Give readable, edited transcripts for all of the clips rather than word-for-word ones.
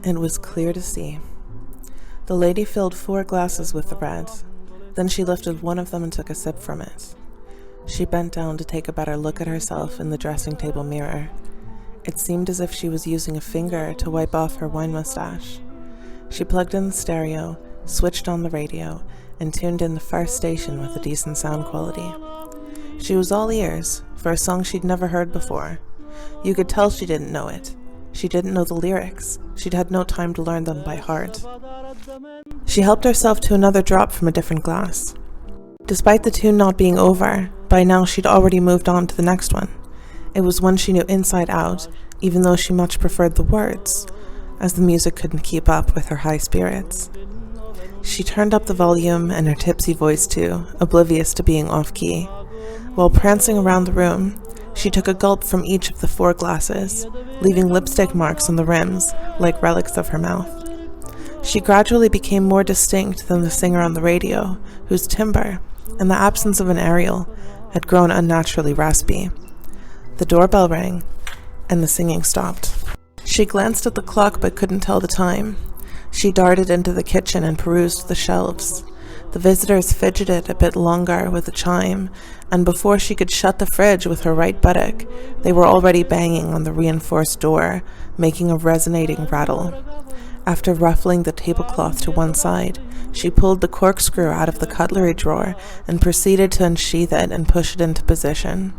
It was clear to see. The lady filled 4 glasses with the red. Then she lifted one of them and took a sip from it. She bent down to take a better look at herself in the dressing table mirror. It seemed as if she was using a finger to wipe off her wine mustache. She plugged in the stereo, switched on the radio, and tuned in the first station with a decent sound quality. She was all ears for a song she'd never heard before. You could tell she didn't know it. She didn't know the lyrics. She'd had no time to learn them by heart. She helped herself to another drop from a different glass. Despite the tune not being over, by now she'd already moved on to the next one. It was one she knew inside out, even though she much preferred the words, as the music couldn't keep up with her high spirits. She turned up the volume and her tipsy voice too, oblivious to being off-key. While prancing around the room, she took a gulp from each of the 4 glasses, leaving lipstick marks on the rims, like relics of her mouth. She gradually became more distinct than the singer on the radio, whose timbre, in the absence of an aerial, had grown unnaturally raspy. The doorbell rang, and the singing stopped. She glanced at the clock but couldn't tell the time. She darted into the kitchen and perused the shelves. The visitors fidgeted a bit longer with the chime, and before she could shut the fridge with her right buttock, they were already banging on the reinforced door, making a resonating rattle. After ruffling the tablecloth to one side, she pulled the corkscrew out of the cutlery drawer and proceeded to unsheath it and push it into position.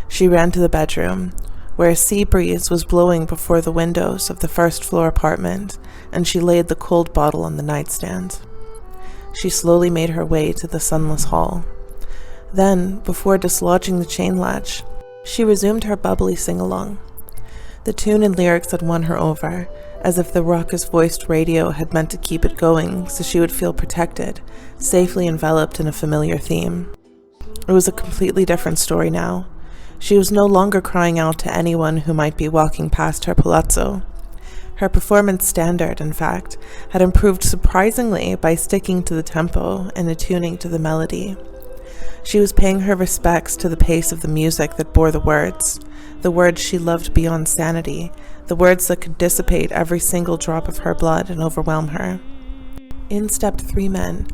She ran to the bedroom, where a sea breeze was blowing before the windows of the first-floor apartment, and she laid the cold bottle on the nightstand. She slowly made her way to the sunless hall. Then, before dislodging the chain latch, she resumed her bubbly sing-along. The tune and lyrics had won her over, as if the raucous-voiced radio had meant to keep it going so she would feel protected, safely enveloped in a familiar theme. It was a completely different story now. She was no longer crying out to anyone who might be walking past her palazzo. Her performance standard, in fact, had improved surprisingly by sticking to the tempo and attuning to the melody. She was paying her respects to the pace of the music that bore the words she loved beyond sanity, the words that could dissipate every single drop of her blood and overwhelm her. In stepped 3 men,